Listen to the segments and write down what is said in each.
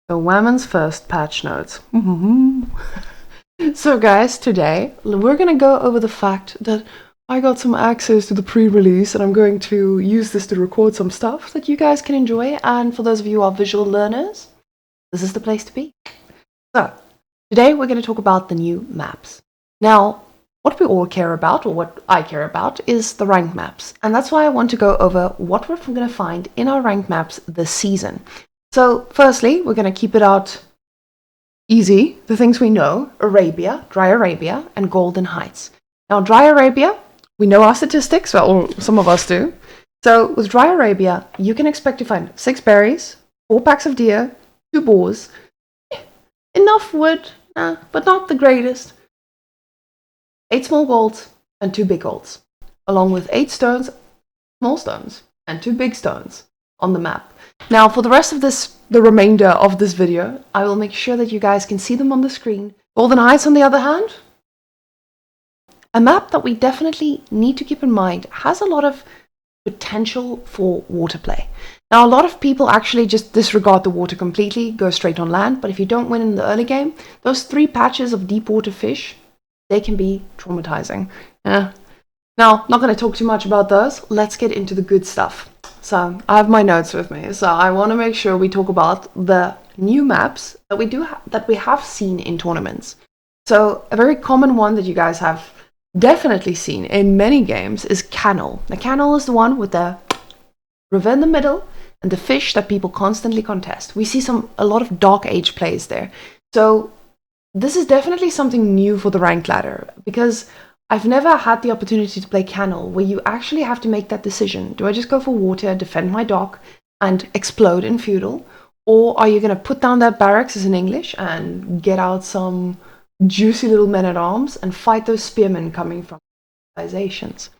So Whamenqt's first patch notes. So guys, today we're gonna go over the fact that I got some access to the pre-release and I'm going to use this to record some stuff that you guys can enjoy, and for those of you who are visual learners, this is the place to be. So, today we're going to talk about the new maps. Now, what we all care about, or what I care about, is the ranked maps, and that's why I want to go over what we're going to find in our ranked maps this season. So, firstly, we're going to keep it out easy. The things we know: Arabia, Dry Arabia, and Golden Heights. Now, Dry Arabia, we know our statistics, well, or some of us do. So, with Dry Arabia, you can expect to find 6 berries, 4 packs of deer, 2 boars, enough wood, but not the greatest, 8 small golds, and 2 big golds, along with 8 stones, small stones, and 2 big stones on the map. Now, for the rest of the remainder of this video, I will make sure that you guys can see them on the screen. Golden Heights, on the other hand, a map that we definitely need to keep in mind, has a lot of potential for water play. Now, a lot of people actually just disregard the water completely, go straight on land, but if you don't win in the early game, those 3 patches of deep water fish, they can be traumatizing. Now, not going to talk too much about those. Let's get into the good stuff. So, I have my notes with me, so I want to make sure we talk about the new maps that we have seen in tournaments. So, a very common one that you guys have definitely seen in many games is Canel. The Canel is the one with the river in the middle and the fish that people constantly contest. We see a lot of Dark Age plays there. So this is definitely something new for the ranked ladder, because I've never had the opportunity to play Canel where you actually have to make that decision. Do I just go for water, defend my dock, and explode in feudal? Or are you going to put down that barracks as in English and get out some juicy little men-at-arms and fight those spearmen coming from civilizations?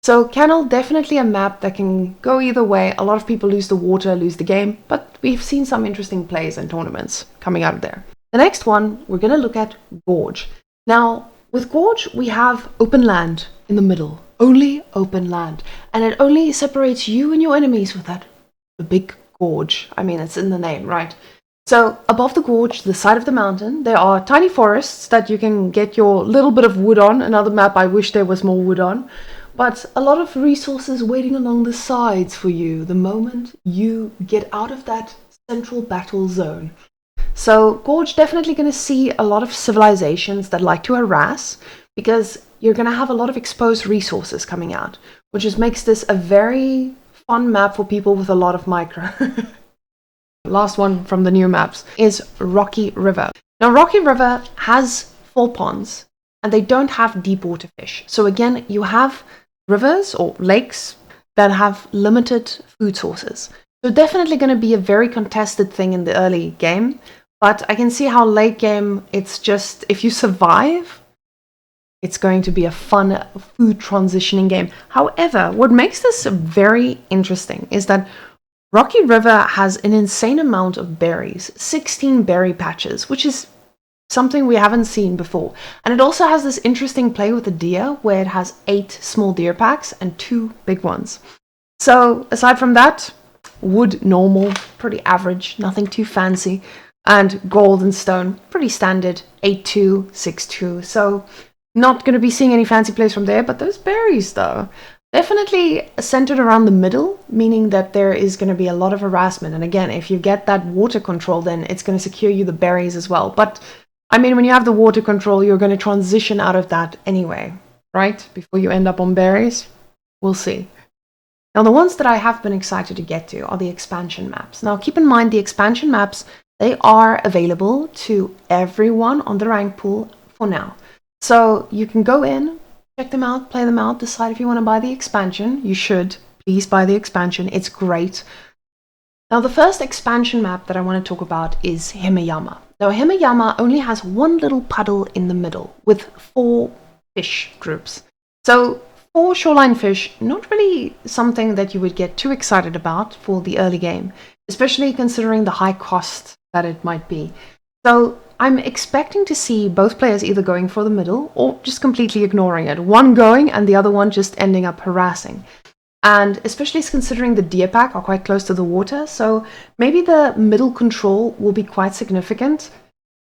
So Canel, definitely a map that can go either way. A lot of people lose the water, lose the game, but we've seen some interesting plays and tournaments coming out of there. The next one, we're going to look at Gorge. Now, with Gorge, we have open land in the middle. Only open land. And it only separates you and your enemies with the big gorge. I mean, it's in the name, right? So above the gorge, the side of the mountain, there are tiny forests that you can get your little bit of wood on. Another map I wish there was more wood on. But a lot of resources waiting along the sides for you the moment you get out of that central battle zone. So Gorge, definitely going to see a lot of civilizations that like to harass, because you're going to have a lot of exposed resources coming out, which just makes this a very fun map for people with a lot of micro. Last one from the new maps is Rocky River. Now, Rocky River has 4 ponds, and they don't have deep water fish. So again, you have rivers or lakes that have limited food sources. So definitely going to be a very contested thing in the early game. But I can see how late game, it's just, if you survive, it's going to be a fun food transitioning game. However, what makes this very interesting is that Rocky River has an insane amount of berries, 16 berry patches, which is something we haven't seen before. And it also has this interesting play with the deer, where it has 8 small deer packs and 2 big ones. So aside from that, wood normal, pretty average, nothing too fancy. And gold and stone, pretty standard, 8-2, 6-2. So not going to be seeing any fancy plays from there, but those berries though, definitely centered around the middle, meaning that there is going to be a lot of harassment. And again, if you get that water control, then it's going to secure you the berries as well. But I mean, when you have the water control, you're going to transition out of that anyway, right? Before you end up on berries. We'll see. Now, the ones that I have been excited to get to are the expansion maps. Now, keep in mind, the expansion maps, they are available to everyone on the rank pool for now. So you can go in, check them out, play them out, decide if you want to buy the expansion. You should. Please buy the expansion. It's great. Now, the first expansion map that I want to talk about is Yama. Now, Yama only has one little puddle in the middle with 4 fish groups. So 4 shoreline fish, not really something that you would get too excited about for the early game, especially considering the high cost that it might be. So I'm expecting to see both players either going for the middle or just completely ignoring it. One going and the other one just ending up harassing. And especially considering the deer pack are quite close to the water, so maybe the middle control will be quite significant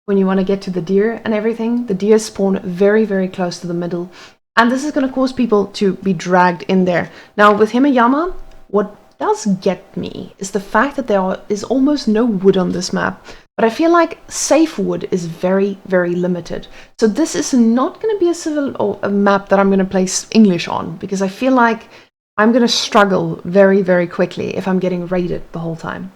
when you want to get to the deer and everything. The deer spawn very, very close to the middle, and this is going to cause people to be dragged in there. Now, with him and Yama, what does get me is the fact that there is almost no wood on this map, but I feel like safe wood is very, very limited. So this is not going to be a civil or a map that I'm going to place English on, because I feel like I'm going to struggle very, very quickly if I'm getting raided the whole time.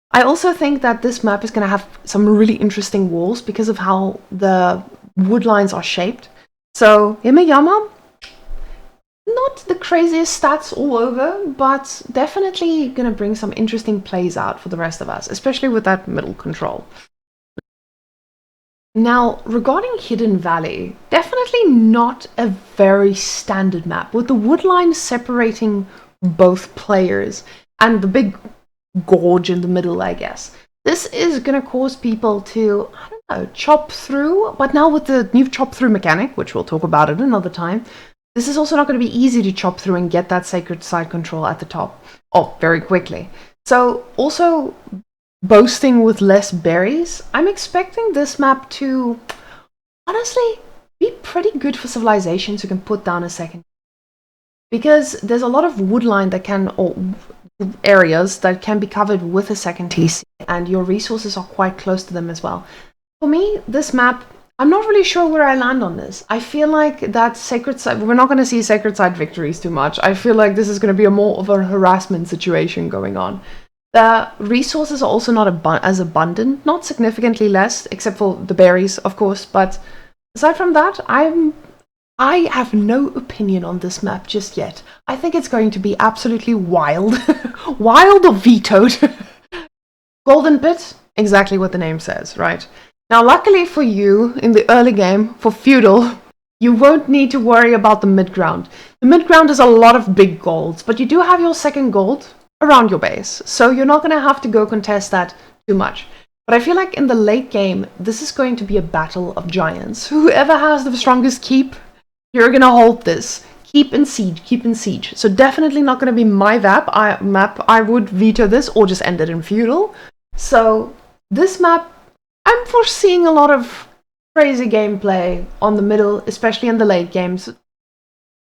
I also think that this map is going to have some really interesting walls because of how the wood lines are shaped. So, Yama, not the craziest stats all over, but definitely going to bring some interesting plays out for the rest of us, especially with that middle control. Now, regarding Hidden Valley, definitely not a very standard map, with the wood line separating both players and the big gorge in the middle, I guess. This is going to cause people to, I don't know, chop through, but now with the new chop through mechanic, which we'll talk about at another time, this is also not going to be easy to chop through and get that sacred side control at the top. Oh, very quickly. So, also boasting with less berries, I'm expecting this map to honestly be pretty good for civilizations who can put down a second. Because there's a lot of woodline that can, or areas that can be covered with a second TC, and your resources are quite close to them as well. For me, this map, I'm not really sure where I land on this. I feel like that sacred side, we're not going to see sacred side victories too much. I feel like this is going to be a more of a harassment situation going on. The resources are also not as abundant, not significantly less, except for the berries, of course. But aside from that, I have no opinion on this map just yet. I think it's going to be absolutely wild. Wild or vetoed? Golden Pit, exactly what the name says, right? Now, luckily for you, in the early game, for Feudal, you won't need to worry about the mid-ground. The mid-ground is a lot of big golds, but you do have your second gold around your base, so you're not going to have to go contest that too much. But I feel like in the late game, this is going to be a battle of giants. Whoever has the strongest keep, you're going to hold this. Keep and siege, keep and siege. So definitely not going to be my map. I would veto this or just end it in Feudal. So this map, I'm foreseeing a lot of crazy gameplay on the middle, especially in the late games.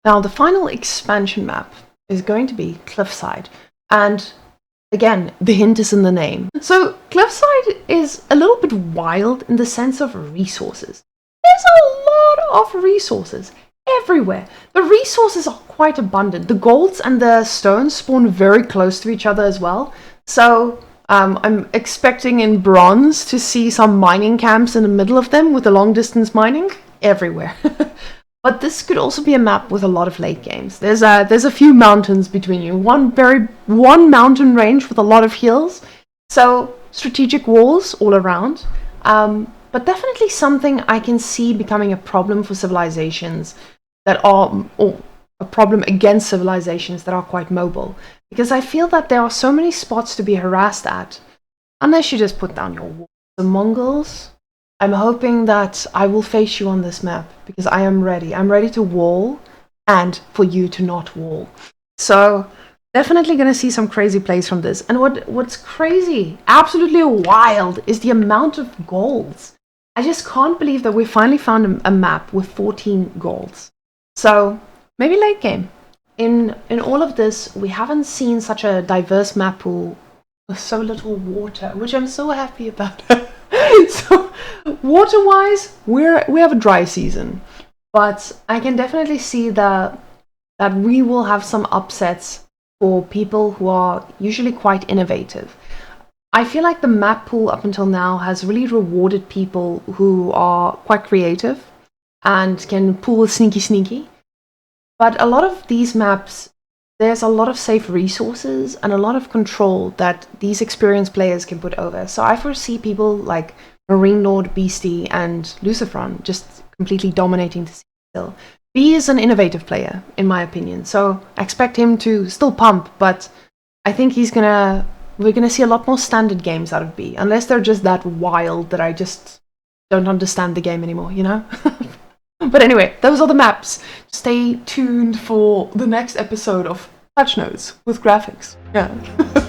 Now, the final expansion map is going to be Cliffside. And again, the hint is in the name. So Cliffside is a little bit wild in the sense of resources. There's a lot of resources everywhere. The resources are quite abundant. The golds and the stones spawn very close to each other as well. So I'm expecting in bronze to see some mining camps in the middle of them with the long distance mining everywhere. But this could also be a map with a lot of late games. There's a few mountains between you. One mountain range with a lot of hills. So strategic walls all around. But definitely something I can see becoming a problem for civilizations that are, or a problem against civilizations that are quite mobile. Because I feel that there are so many spots to be harassed at, unless you just put down your wall. The Mongols, I'm hoping that I will face you on this map, because I am ready. I'm ready to wall, and for you to not wall. So, definitely going to see some crazy plays from this. And what's crazy, absolutely wild, is the amount of golds. I just can't believe that we finally found a map with 14 golds. So, maybe late game. In all of this, we haven't seen such a diverse map pool with so little water, which I'm so happy about. So, water-wise, we have a dry season. But I can definitely see that we will have some upsets for people who are usually quite innovative. I feel like the map pool up until now has really rewarded people who are quite creative and can pull sneaky. But a lot of these maps, there's a lot of safe resources and a lot of control that these experienced players can put over. So I foresee people like Marine Lord, Beastie, and Lucifron just completely dominating the scene still. B is an innovative player, in my opinion, so I expect him to still pump, but I think we're gonna see a lot more standard games out of B, unless they're just that wild that I just don't understand the game anymore, you know? But anyway, those are the maps. Stay tuned for the next episode of patch notes with graphics. Yeah.